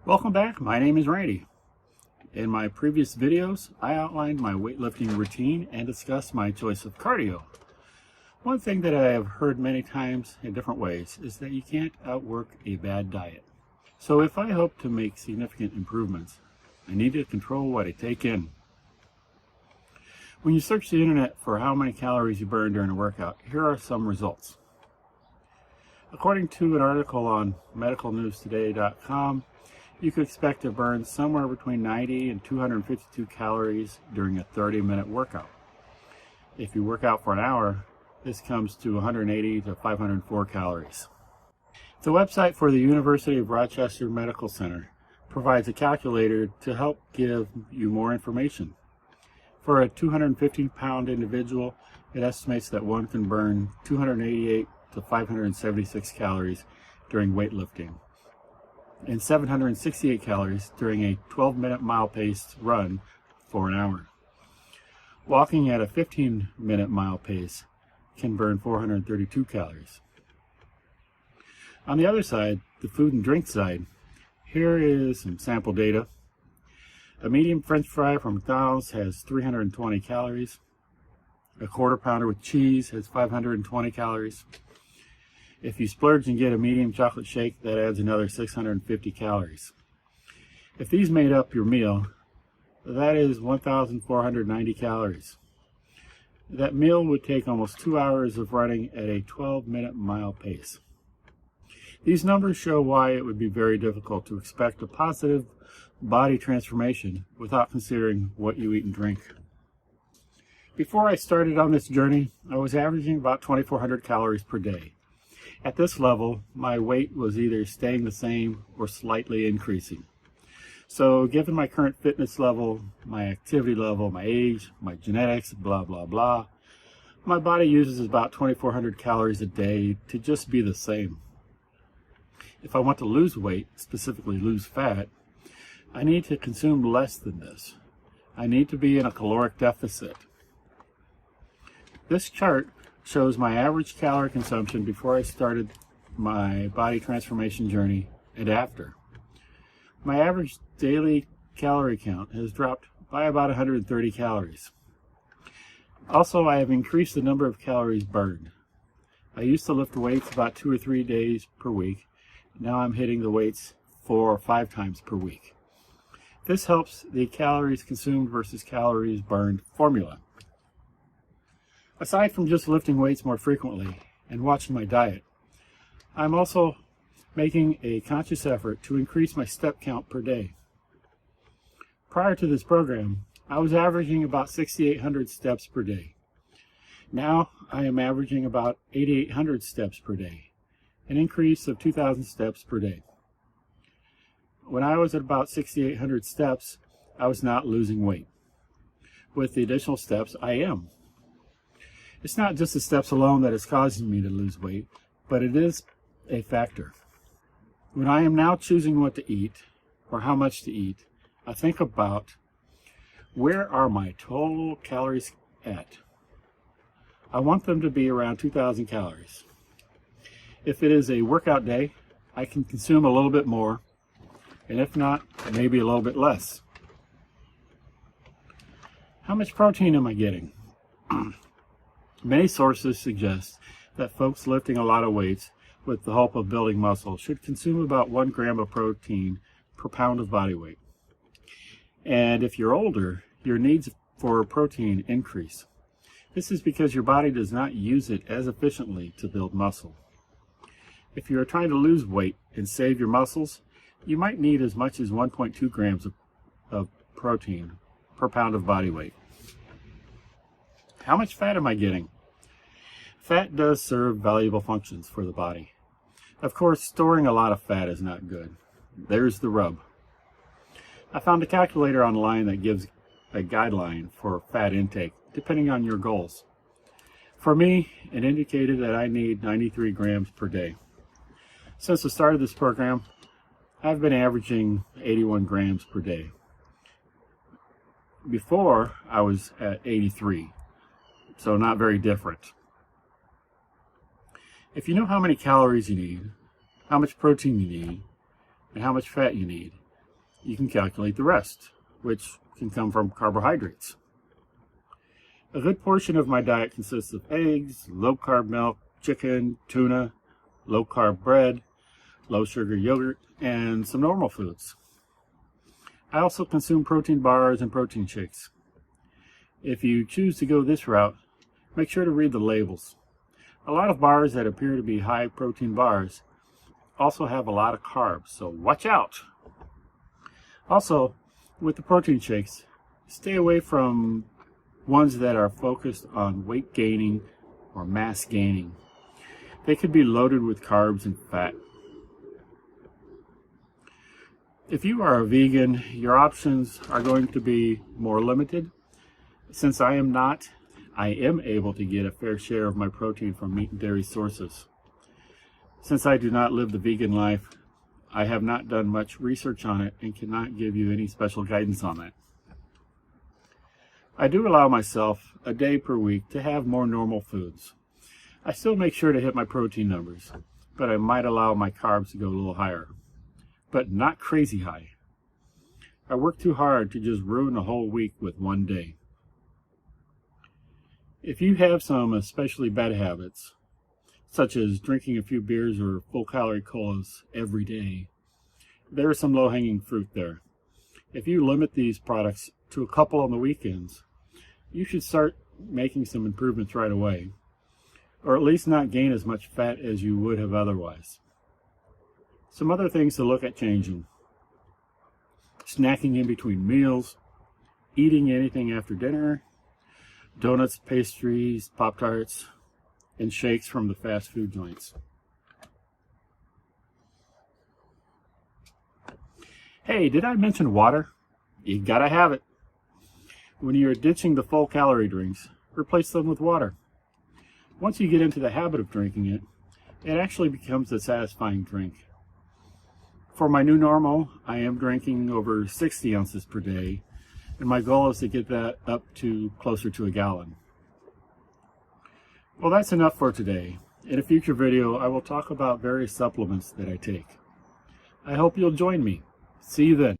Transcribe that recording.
Welcome back. My name is Randy. In my previous videos, I outlined my weightlifting routine and discussed my choice of cardio. One thing that I have heard many times in different ways is that you can't outwork a bad diet. So if I hope to make significant improvements, I need to control what I take in. When you search the internet for how many calories you burn during a workout, here are some results. According to an article on medicalnewstoday.com, you could expect to burn somewhere between 90 and 252 calories during a 30-minute workout. If you work out for an hour, this comes to 180 to 504 calories. The website for the University of Rochester Medical Center provides a calculator to help give you more information. For a 250-pound individual, it estimates that one can burn 288 to 576 calories during weightlifting, and 768 calories during a 12-minute mile-paced run for an hour. Walking at a 15-minute mile pace can burn 432 calories. On the other side, the food and drink side, here is some sample data. A medium French fry from McDonald's has 320 calories. A quarter pounder with cheese has 520 calories. If you splurge and get a medium chocolate shake, that adds another 650 calories. If these made up your meal, that is 1,490 calories. That meal would take almost 2 hours of running at a 12-minute mile pace. These numbers show why it would be very difficult to expect a positive body transformation without considering what you eat and drink. Before I started on this journey, I was averaging about 2,400 calories per day. At this level, my weight was either staying the same or slightly increasing. So given my current fitness level, my activity level, my age, my genetics, blah, blah, blah, my body uses about 2,400 calories a day to just be the same. If I want to lose weight, specifically lose fat, I need to consume less than this. I need to be in a caloric deficit. This chart shows my average calorie consumption before I started my body transformation journey and after. My average daily calorie count has dropped by about 130 calories. Also, I have increased the number of calories burned. I used to lift weights about 2 or 3 days per week. Now I'm hitting the weights 4 or 5 times per week. This helps the calories consumed versus calories burned formula. Aside from just lifting weights more frequently and watching my diet, I'm also making a conscious effort to increase my step count per day. Prior to this program, I was averaging about 6,800 steps per day. Now I am averaging about 8,800 steps per day, an increase of 2,000 steps per day. When I was at about 6,800 steps, I was not losing weight. With the additional steps, I am. It's not just the steps alone that is causing me to lose weight, but it is a factor. When I am now choosing what to eat or how much to eat, I think about where are my total calories at. I want them to be around 2,000 calories. If it is a workout day, I can consume a little bit more, and if not, maybe a little bit less. How much protein am I getting? Many sources suggest that folks lifting a lot of weights with the hope of building muscle should consume about 1 gram of protein per pound of body weight. And if you're older, your needs for protein increase. This is because your body does not use it as efficiently to build muscle. If you are trying to lose weight and save your muscles, you might need as much as 1.2 grams of protein per pound of body weight. How much fat am I getting? Fat does serve valuable functions for the body. Of course, storing a lot of fat is not good. There's the rub. I found a calculator online that gives a guideline for fat intake, depending on your goals. For me, it indicated that I need 93 grams per day. Since the start of this program, I've been averaging 81 grams per day. Before, I was at 83, so not very different. If you know how many calories you need, how much protein you need, and how much fat you need, you can calculate the rest, which can come from carbohydrates. A good portion of my diet consists of eggs, low-carb milk, chicken, tuna, low-carb bread, low-sugar yogurt, and some normal foods. I also consume protein bars and protein shakes. If you choose to go this route, make sure to read the labels. A lot of bars that appear to be high protein bars also have a lot of carbs, so watch out. Also, with the protein shakes, stay away from ones that are focused on weight gaining or mass gaining. They could be loaded with carbs and fat. If you are a vegan, your options are going to be more limited. Since I am not, I am able to get a fair share of my protein from meat and dairy sources. Since I do not live the vegan life, I have not done much research on it and cannot give you any special guidance on that. I do allow myself a day per week to have more normal foods. I still make sure to hit my protein numbers, but I might allow my carbs to go a little higher, but not crazy high. I work too hard to just ruin a whole week with one day. If you have some especially bad habits, such as drinking a few beers or full-calorie colas every day, there is some low-hanging fruit there. If you limit these products to a couple on the weekends, you should start making some improvements right away, or at least not gain as much fat as you would have otherwise. Some other things to look at changing: snacking in between meals, eating anything after dinner, donuts, pastries, Pop-Tarts, and shakes from the fast food joints. Hey, did I mention water? You gotta have it. When you're ditching the full calorie drinks, replace them with water. Once you get into the habit of drinking it, it actually becomes a satisfying drink. For my new normal, I am drinking over 60 ounces per day, and my goal is to get that up to closer to a gallon. Well, that's enough for today. In a future video, I will talk about various supplements that I take. I hope you'll join me. See you then.